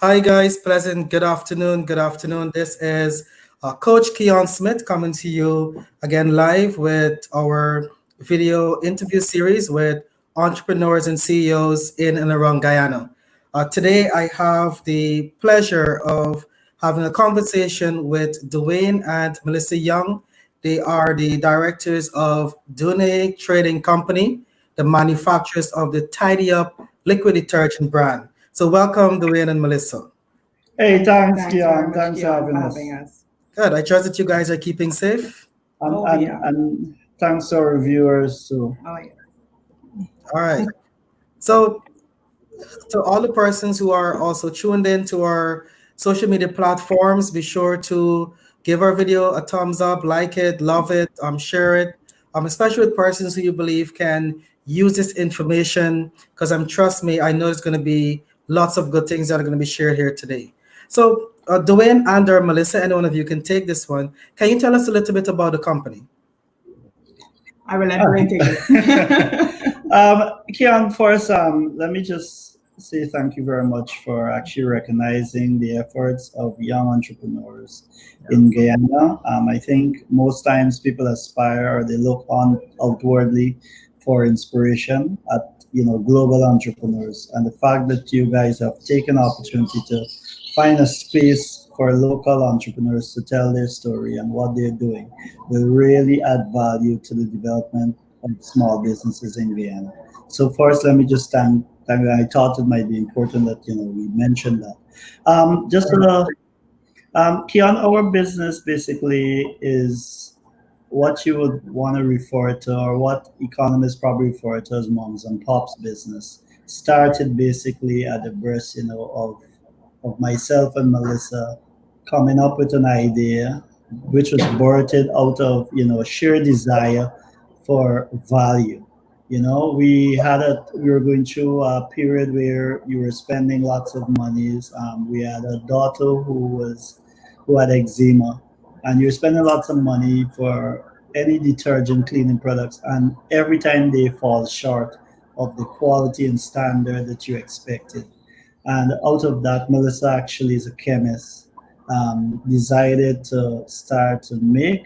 Hi, guys. Pleasant good afternoon. Good afternoon. This is Coach Keon Smith coming to you again live with our video interview series with entrepreneurs and CEOs in and around Guyana. Today, I have the pleasure of having a conversation with Dwayne and Melissa Young. They are the directors of Dune Trading Company, the manufacturers of the Tidy Up liquid detergent brand. So, welcome, Dwayne and Melissa. Hey, thanks, Thanks very Kian. much, Thanks for Keon, having for having us. us. Good. I trust that you guys are keeping safe. And, Oh, and, yeah. and thanks to our viewers too. Oh, yeah. All right. So, to all the persons who are also tuned in to our social media platforms, be sure to give our video a thumbs up, like it, love it, share it, especially with persons who you believe can use this information. Because trust me, I know there's going to be lots of good things that are going to be shared here today. So, Dwayne and or Melissa, any one of you can take this one. Can you tell us a little bit about the company? I will let Dwayne take it. Kian, first, let me just say thank you very much for actually recognizing the efforts of young entrepreneurs in Guyana. I think most times people aspire or they look on outwardly for inspiration at global entrepreneurs, and the fact that you guys have taken opportunity to find a space for local entrepreneurs to tell their story and what they're doing will really add value to the development of small businesses in Guyana. So first, let me just thank. I thought it might be important that we mentioned that. Just Kian, our business basically is what you would want to refer to, or what economists probably refer to as moms and pops business. Started basically at the birth, of myself and Melissa coming up with an idea, which was birthed out of a sheer desire for value. We were going through a period where you were spending lots of monies. We had a daughter who had eczema, and you're spending lots of money for any detergent cleaning products, and every time they fall short of the quality and standard that you expected. And out of that, Melissa actually is a chemist. Decided to start to make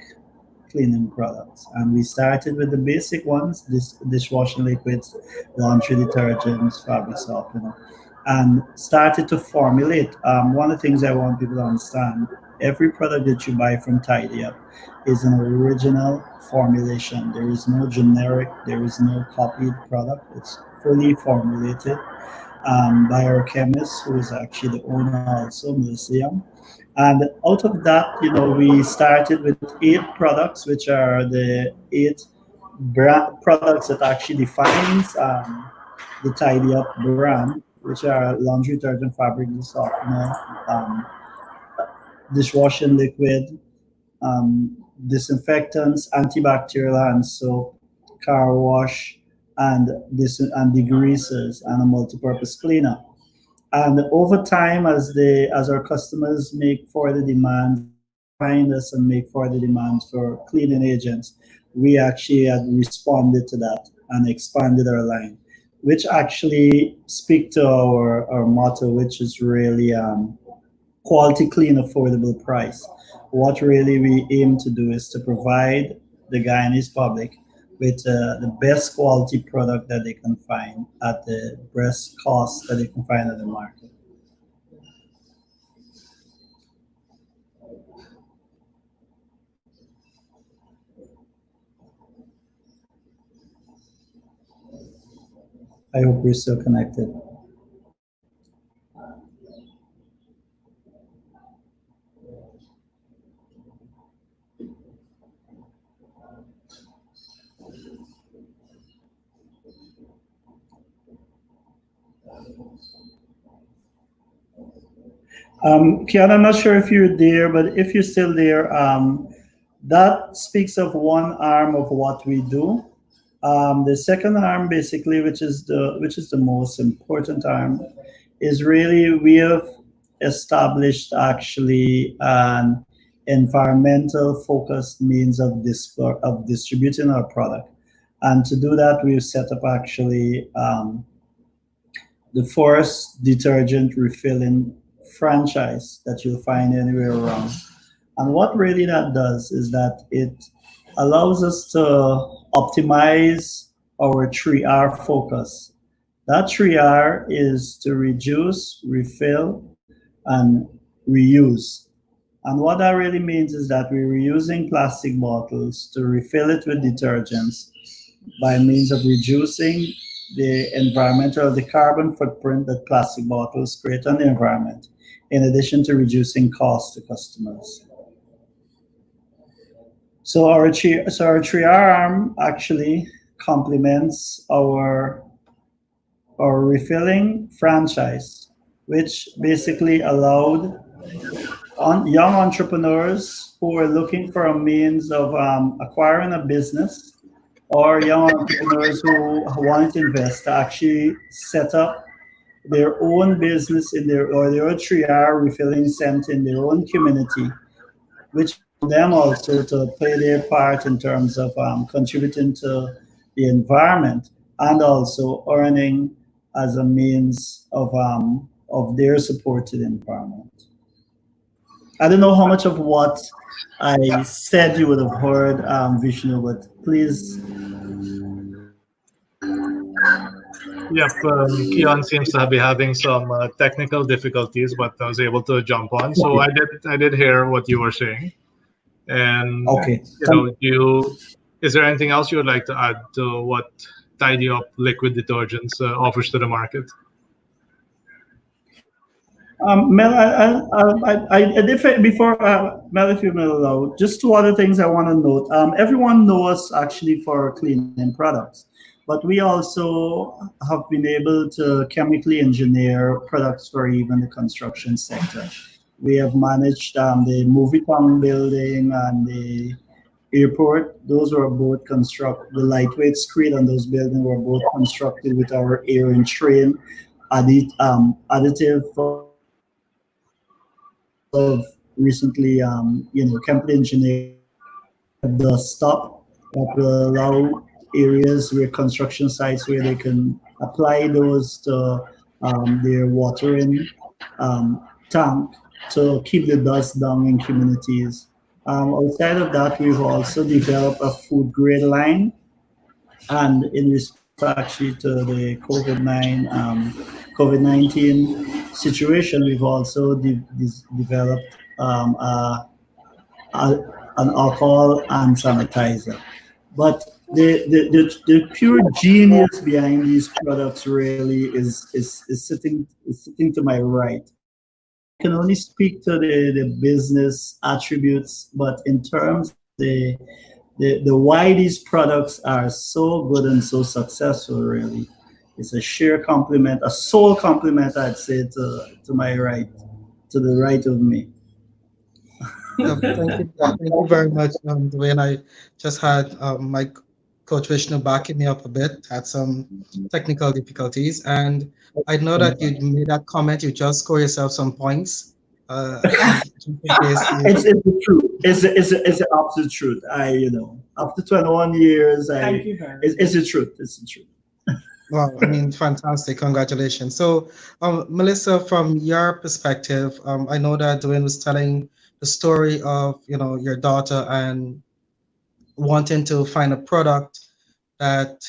cleaning products, and we started with the basic ones: dishwashing liquids, laundry detergents, fabric softener, and started to formulate. One of the things I want people to understand: every product that you buy from Tidy Up is an original formulation. There is no generic. There is no copied product. It's fully formulated by our chemist, who is actually the owner also, museum. And out of that, we started with 8 products, which are the 8 products that actually defines the Tidy Up brand, which are laundry detergent, fabric softener, um, dishwashing liquid, disinfectants, antibacterial hand soap, car wash, and degreasers, and a multi-purpose cleaner. And over time, as our customers make further demands, find us and make further demands for cleaning agents, we actually had responded to that and expanded our line, which actually speak to our motto, which is really quality, clean, affordable price. What really we aim to do is to provide the Guyanese public with the best quality product that they can find at the best cost that they can find at the market. I hope we're still connected. Kian, I'm not sure if you're there, but if you're still there, that speaks of one arm of what we do. The second arm, basically, which is the most important arm, is really we have established actually an environmental focused means of distributing our product. And to do that, we've set up actually the first detergent refilling franchise that you'll find anywhere around. And what really that does is that it allows us to optimize our 3R focus. That 3R is to reduce, refill, and reuse. And what that really means is that we're reusing plastic bottles to refill it with detergents by means of reducing the carbon footprint that plastic bottles create on the environment, in addition to reducing costs to customers. So our 3R arm actually complements our refilling franchise, which basically allowed young entrepreneurs who are looking for a means of acquiring a business, or young entrepreneurs who want to invest to actually set up their own business in their own 3R refilling center in their own community, which them also to play their part in terms of contributing to the environment and also earning as a means of their support to the environment. I don't know how much of what I said you would have heard, Vishnu, but please. Yep, Keon seems to be having some technical difficulties, but I was able to jump on. So I did hear what you were saying, and Okay. is there anything else you would like to add to what Tidy Up liquid detergents offers to the market? Mel, before Mel, if you may allow, just two other things I want to note. Everyone knows us actually for cleaning products, but we also have been able to chemically engineer products for even the construction sector. We have managed the movie town building and the airport. Those were both the lightweight screen on those buildings were both constructed with our air and train additive of recently, chemical engineering the stop that will allow areas where construction sites where they can apply those to their watering tank to keep the dust down in communities. Outside of that, we've also developed a food grade line, and in response actually to the COVID-19 situation, we've also developed an alcohol and sanitizer. But the pure genius behind these products really is sitting to my right. I can only speak to the business attributes, but in terms of the why these products are so good and so successful, really, it's a sheer compliment, a sole compliment, I'd say, to my right, to the right of me. Thank you very much, Dwayne. I just had my coach Vishnu backing me up a bit, had some technical difficulties, and I know that you made that comment. You just score yourself some points. Just in case you, It's the truth. It's the absolute truth. After 21 years, Thank you very much. it's the truth. It's the truth. well, I mean, fantastic, congratulations. So, Melissa, from your perspective, I know that Dwayne was telling the story of your daughter and wanting to find a product that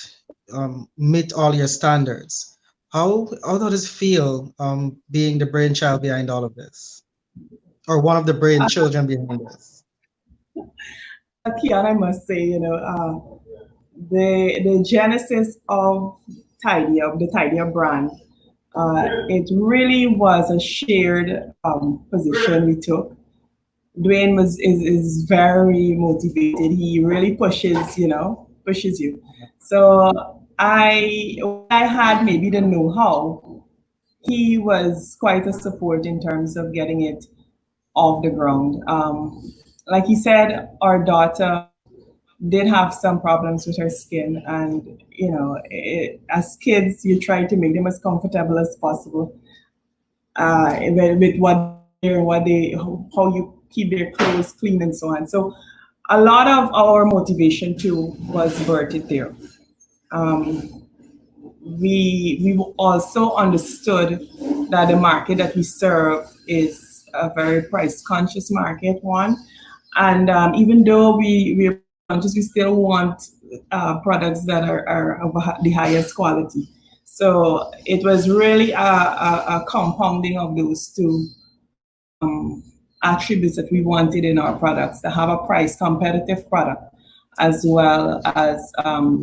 meet all your standards. How does it feel being the brainchild behind all of this, or one of the brainchildren behind this? Kian, I must say, the genesis of Tidy Up, the Tidy Up brand, it really was a shared position we took. Dwayne is very motivated. He really pushes you. So I had maybe the know-how. He was quite a support in terms of getting it off the ground. Like he said, our daughter did have some problems with her skin, and as kids, you try to make them as comfortable as possible with what they how you keep their clothes clean and so on. So a lot of our motivation too was birthed there. Um, we also understood that the market that we serve is a very price conscious market one. And even though we're price conscious, we still want products that are of the highest quality. So it was really a compounding of those two um, attributes that we wanted in our products, to have a price competitive product as well as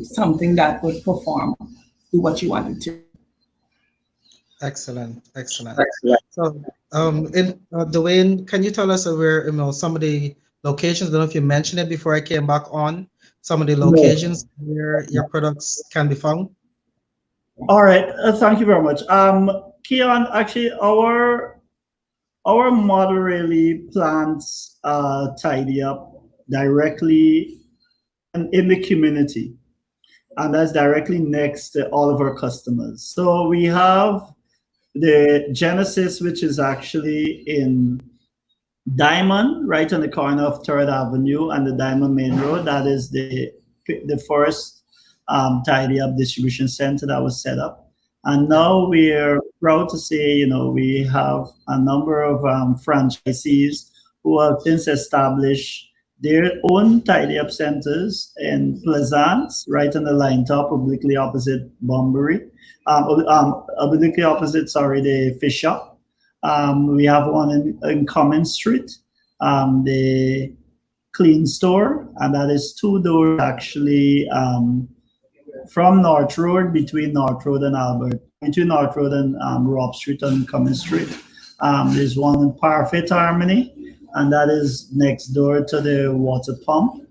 something that would perform, do what you wanted to. Excellent, excellent. So, Dwayne, can you tell us where some of the locations? I don't know if you mentioned it before I came back on. Some of the No. locations where your products can be found. All right. Thank you very much. Keon, actually, our model really plants tidy up directly in the community, and that's directly next to all of our customers. So we have the Genesis, which is actually in Diamond, right on the corner of Third Avenue and the Diamond Main Road. That is the first tidy up distribution center that was set up. And now we're proud to say, we have a number of franchisees who have since established their own tidy up centers in Pleasance, right on the line top, obliquely opposite Bunbury, obliquely opposite, sorry, the fish shop. We have one in Common Street, the Clean Store, and that is two doors actually from North Road, between North Road and Albert, between North Road and Rob Street and Common Street. There's one in Parfait Harmony, and that is next door to the water pump.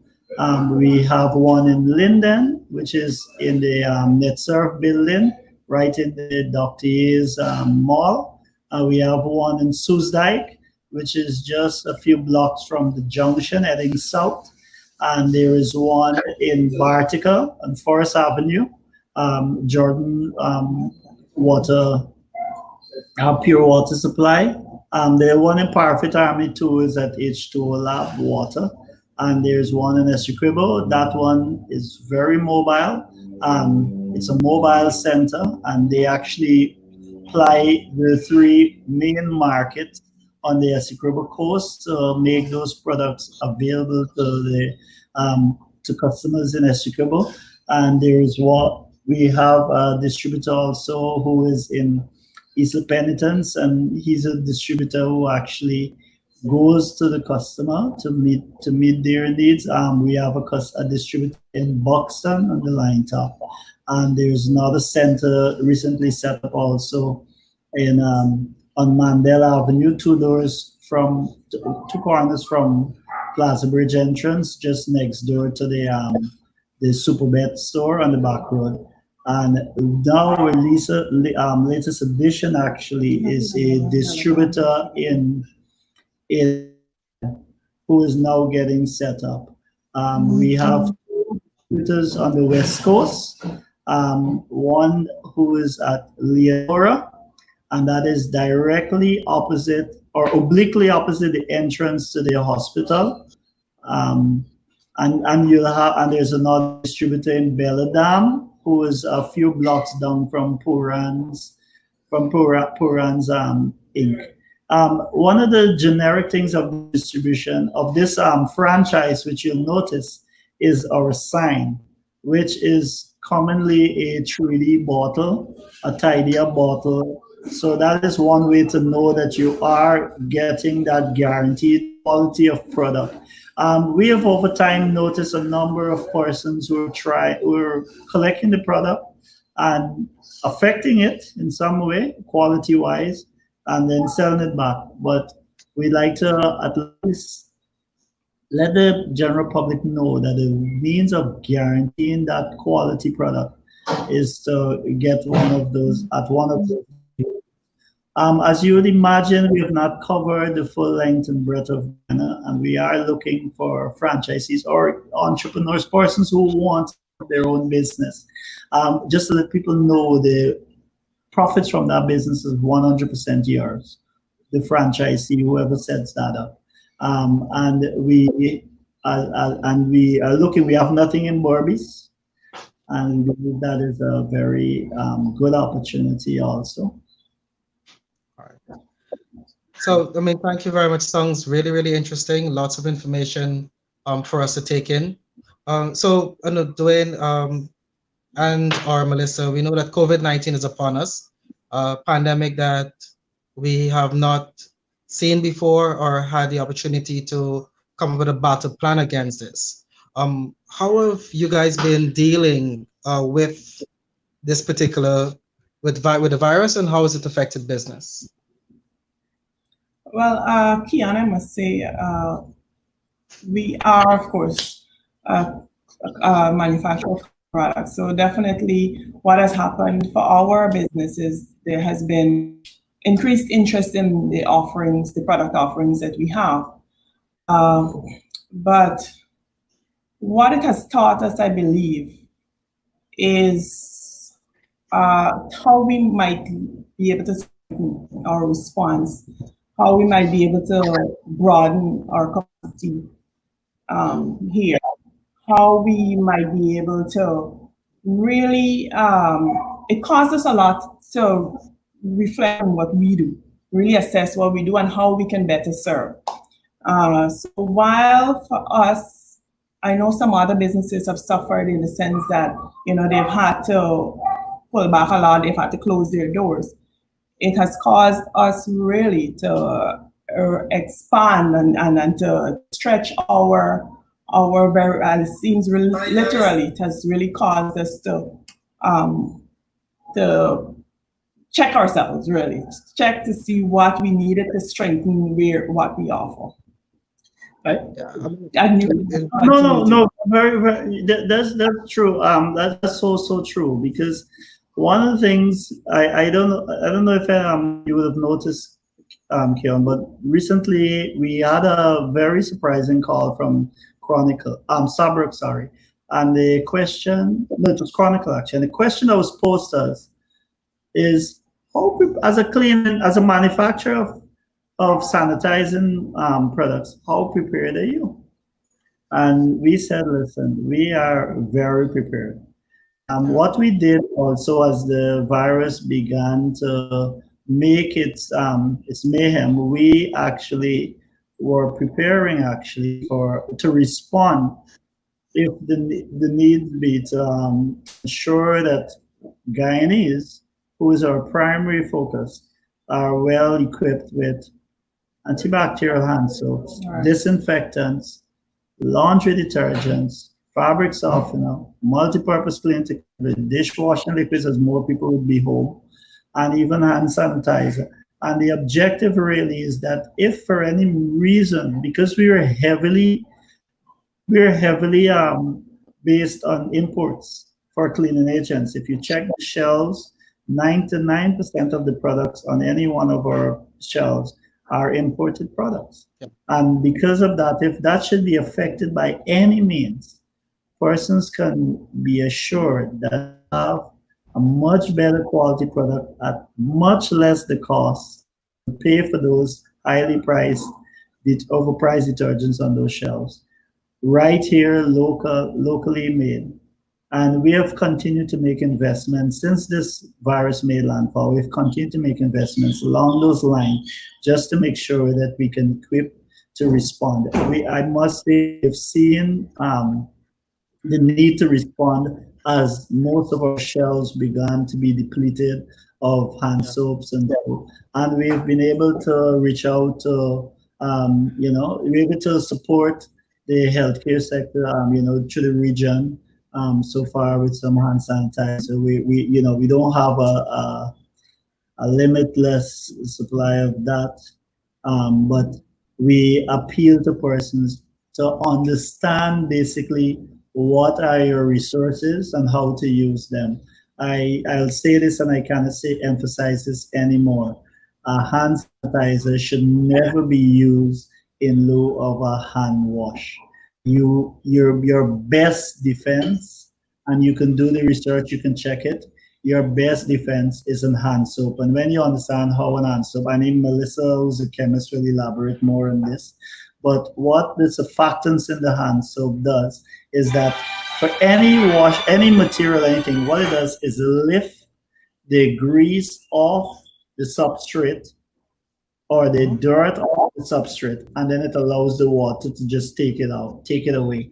We have one in Linden, which is in the NetSurf building, right in the Dr. A's mall. We have one in Soesdijk, which is just a few blocks from the junction heading south. And there is one in Bartica on Forest Avenue, Jordan Water, Pure Water Supply. The one in Parfait Army 2 is at H2O Lab Water. And there's one in Essequibo. That one is very mobile. It's a mobile center, and they actually apply the three main markets on the Essequibo coast to make those products available to customers in Essequibo. And there is what we have a distributor also who is in East Penitence, and he's a distributor who actually goes to the customer to meet their needs. We have a distributor in Buxton on the line top, and there's another center recently set up also in on Mandela Avenue, two corners from Plaza Bridge entrance, just next door to the Superbet store on the back road. And now our latest addition actually is a distributor in who is now getting set up. We have two distributors on the West Coast. One who is at Leonora, and that is directly opposite or obliquely opposite the entrance to the hospital. And there's another distributor in Belladam who is a few blocks down from Puran's Inc. One of the generic things of the distribution of this franchise, which you'll notice, is our sign, which is commonly a 3D bottle, a tidy up bottle. So that is one way to know that you are getting that guaranteed quality of product. We have over time noticed a number of persons who are collecting the product and affecting it in some way, quality-wise, and then selling it back. But we like to at least let the general public know that the means of guaranteeing that quality product is to get one of those at one of those. As you would imagine, we have not covered the full length and breadth of Guyana, and we are looking for franchisees or entrepreneurs, persons who want their own business. Just to let people know, the profits from that business is 100% yours, the franchisee, whoever sets that up. And we are looking. We have nothing in Berbice, and that is a very good opportunity also. So, I mean, thank you very much. Sounds really, really interesting. Lots of information for us to take in. So, I know, Dwayne and or Melissa, we know that COVID-19 is upon us, a pandemic that we have not seen before or had the opportunity to come up with a battle plan against this. How have you guys been dealing with this particular with the virus, and how has it affected business? Well, Kian, I must say, we are, of course, uh, manufacturer of products. So definitely, what has happened for our business is there has been increased interest in the offerings, the product offerings that we have. Um, but what it has taught us, I believe, is how we might be able to strengthen our response, how we might be able to broaden our capacity here, how we might be able to really, it costs us a lot to reflect on what we do, really assess what we do and how we can better serve. So while for us, I know some other businesses have suffered in the sense that, they've had to pull back a lot, they've had to close their doors. It has caused us really to expand and to stretch our very, it seems really, literally, it has really caused us um, to check ourselves, really, check to see what we needed to strengthen what we offer. Right? Yeah, I mean, I knew. No, no, no. Very, very. That's true. That's so true because one of the things I don't know if you would have noticed, Kion, but recently we had a very surprising call from Chronicle, Sabrok, sorry, and the question, no, it was Chronicle actually. And the question that was posed to us is how, as a manufacturer of sanitizing products, how prepared are you? And we said, listen, we are very prepared. What we did also as the virus began to make its mayhem, we actually were preparing actually for to respond if the need be to ensure that Guyanese, who is our primary focus, are well equipped with antibacterial hand soaps, Right. disinfectants, laundry detergents, fabric softener, multi-purpose cleaning liquid, dishwashing liquids as more people would be home, and even hand sanitizer. And the objective really is that if for any reason, because we are heavily based on imports for cleaning agents. If you check the shelves, 99% of the products on any one of our shelves are imported products. yeah. And because of that, if that should be affected by any means, persons can be assured that they have a much better quality product at much less the cost to pay for those highly priced, overpriced detergents on those shelves right here, locally made. And we have continued to make investments since this virus made landfall. We've continued to make investments along those lines just to make sure that we can equip to respond. I must say, we've seen the need to respond as most of our shelves began to be depleted of hand Yeah. soaps and so, and we've been able to reach out to, we're able to support the healthcare sector, through the region so far with some hand sanitizer. We don't have a limitless supply of that, but we appeal to persons to understand basically what are your resources and how to use them. I'll say this and I cannot say emphasize this anymore. A hand sanitizer should never be used in lieu of a hand wash. Your best defense, and you can do the research, you can check it. Your best defense is in hand soap. And when you understand how an hand soap, I need Melissa, who's a chemist, will elaborate more on this. But what the surfactants in the hand soap does is that for any wash, any material, anything, what it does is lift the grease off the substrate or the dirt off the substrate, and then it allows the water to just take it out, take it away.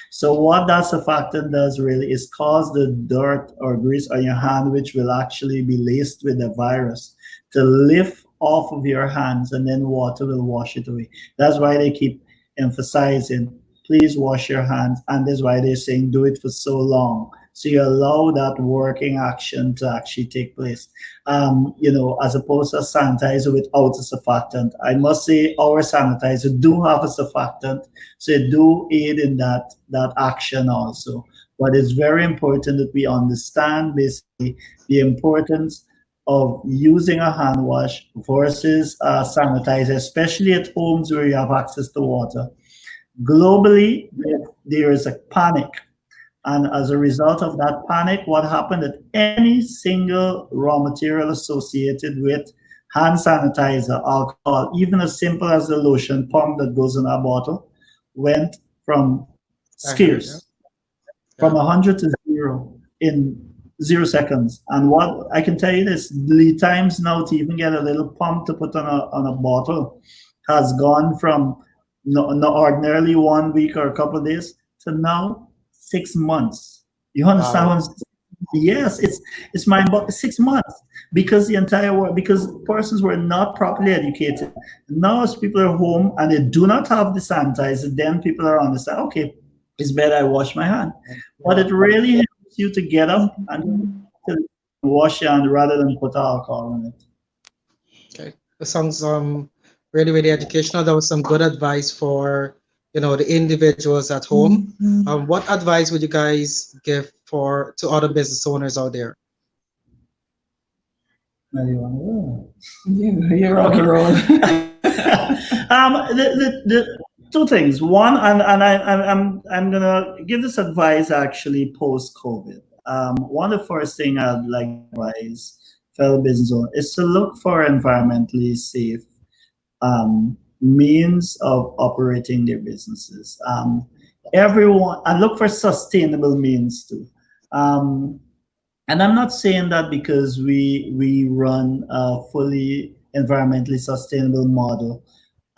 So what that surfactant does really is cause the dirt or grease on your hand, which will actually be laced with the virus, to lift off of your hands, and then water will wash it away. That's why they keep emphasizing, please wash your hands, and that's why they're saying do it for so long. So you allow that working action to actually take place, as opposed to a sanitizer without a surfactant. I must say our sanitizer do have a surfactant, so it do aid in that action also. But it's very important that we understand basically the importance of using a hand wash versus a sanitizer, especially at homes where you have access to water. Globally, there is a panic, and as a result of that panic, what happened that any single raw material associated with hand sanitizer, alcohol, even as simple as the lotion pump that goes in a bottle, went from Stagnant, yeah. scarce, from 100 to zero in 0 seconds. And what I can tell you is lead times now to even get a little pump to put on a bottle has gone from no ordinarily 1 week or a couple of days to now 6 months. You understand Wow. what I'm saying? Yes, it's mind boggling. 6 months because the entire world, because persons were not properly educated. Now, as people are home and they do not have the sanitizer, then people are understand. Okay, it's better I wash my hand. But it really helps you to get up and to wash your hand rather than put alcohol on it. Okay. That sounds really, really educational. That was some good advice for the individuals at home. What advice would you guys give to other business owners out there? You're on the Okay. road. The two things. One, and I'm gonna give this advice actually post COVID. One of the first thing I'd like to advise fellow business owners is to look for environmentally safe means of operating their businesses. Everyone, and look for sustainable means too. Um, and I'm not saying that because we run a fully environmentally sustainable model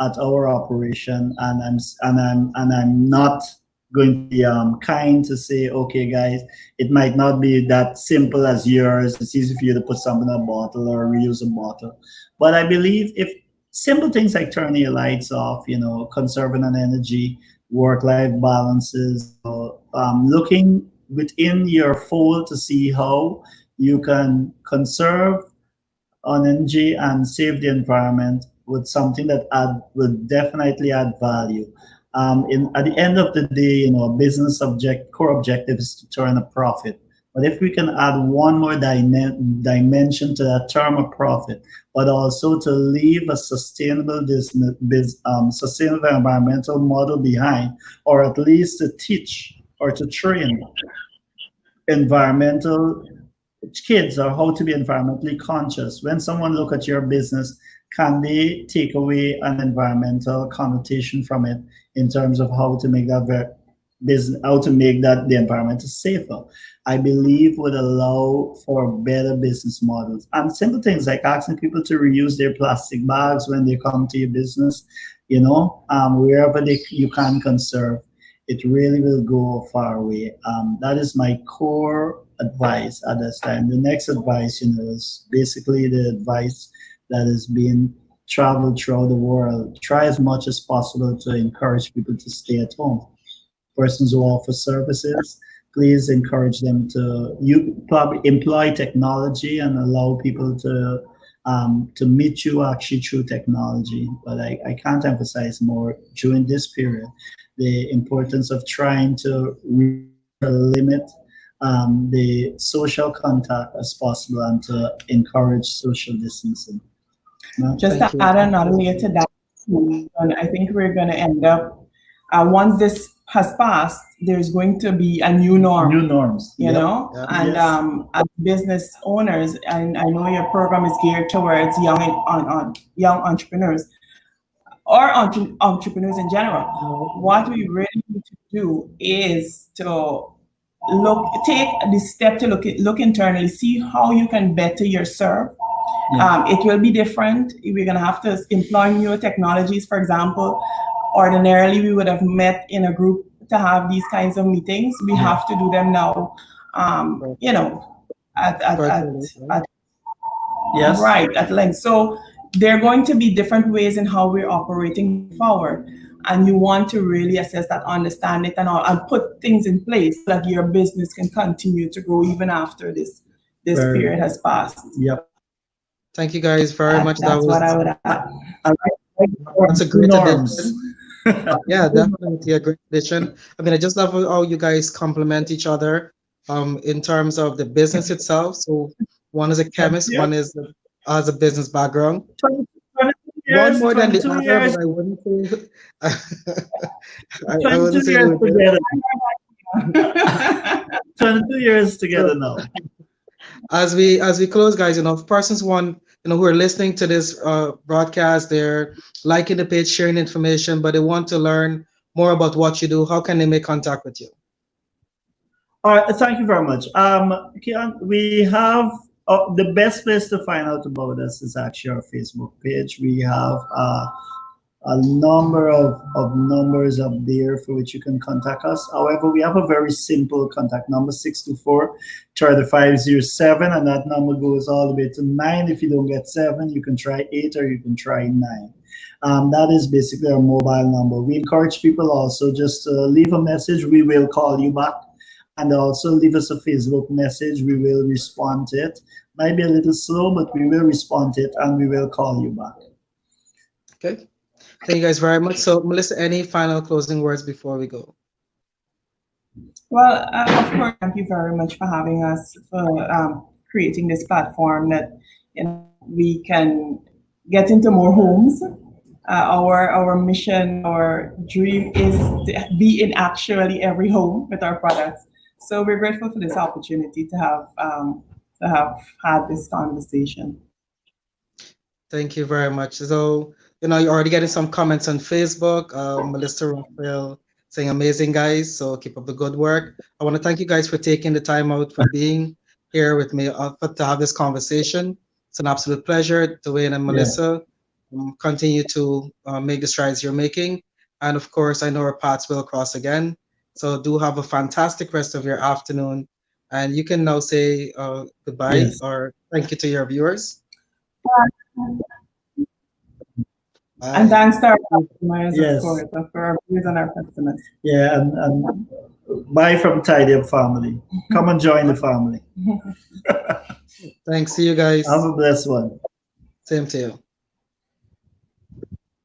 at our operation, and I'm not going to be kind to say, okay, guys, it might not be that simple as yours. It's easy for you to put something in a bottle or reuse a bottle, but I believe if simple things like turning your lights off, conserving on energy, work-life balances, looking within your fold to see how you can conserve on energy and save the environment with something that would definitely add value. At the end of the day, a business core objective is to turn a profit. But if we can add one more dimension to that term of profit, but also to leave a sustainable sustainable environmental model behind, or at least to teach or to train environmental kids or how to be environmentally conscious. When someone look at your business, can they take away an environmental connotation from it in terms of how to make that business, how to make that the environment safer? I believe would allow for better business models and simple things like asking people to reuse their plastic bags when they come to your business. Wherever you can conserve, it really will go a far way. That is my core advice at this time. The next advice, is basically the advice that is being traveled throughout the world. Try as much as possible to encourage people to stay at home. Persons who offer services, please encourage them to probably employ technology and allow people to meet you actually through technology. But I can't emphasize more during this period the importance of trying to limit the social contact as possible and to encourage social distancing. Just to add another layer to that, and I think we're going to end up, once this has passed, there's going to be a new norm. New norms, and yes. As business owners, and I know your program is geared towards young entrepreneurs or entrepreneurs in general. What we really need to do is to take the step to look internally, see how you can better yourself It will be different. We're going to have to employ newer technologies. For example, ordinarily we would have met in a group to have these kinds of meetings. We have to do them now, you know, at Yes. right, at length. So there are going to be different ways in how we're operating forward. And you want to really assess that, understand it, and all, and put things in place so that your business can continue to grow even after this period has passed. Yep. Thank you guys very much. That's what I would add. That's a great Norms. addition. Yeah, definitely a great addition. I mean, I just love how you guys complement each other in terms of the business itself. So one is a chemist, one is has a business background. 22 One more than the 22 other, years, but I wouldn't say I 22 wouldn't say years we did. together. 22 years together now. As we close, guys, if persons want, who are listening to this broadcast, they're liking the page, sharing information, but they want to learn more about what you do, how can they make contact with you? All right, thank you very much. Kian, we have the best place to find out about us is actually our Facebook page. We have a number of numbers up there for which you can contact us. However, we have a very simple contact number, 624-3507, and that number goes all the way to 9. If you don't get 7, you can try 8 or you can try 9. That is basically our mobile number. We encourage people also just to leave a message. We will call you back. And also leave us a Facebook message. We will respond to it. Might be a little slow, but we will respond to it and we will call you back. Okay. Thank you guys very much. So, Melissa, any final closing words before we go? Well, of course, thank you very much for having us, for creating this platform that we can get into more homes. Our mission, our dream is to be in actually every home with our products. So we're grateful for this opportunity to have had this conversation. Thank you very much. So, you're already getting some comments on Facebook. Melissa Raphael saying amazing, guys. So keep up the good work. I want to thank you guys for taking the time out for being here with me to have this conversation. It's an absolute pleasure. Dwayne and Melissa, continue to make the strides you're making. And of course, I know our paths will cross again. So do have a fantastic rest of your afternoon. And you can now say goodbye or thank you to your viewers. And thanks to our customers, of course, for our viewers and our customers. Yeah, and bye from Tidy Up Family. Come and join the family. Thanks. See you guys. Have a blessed one. Same to you.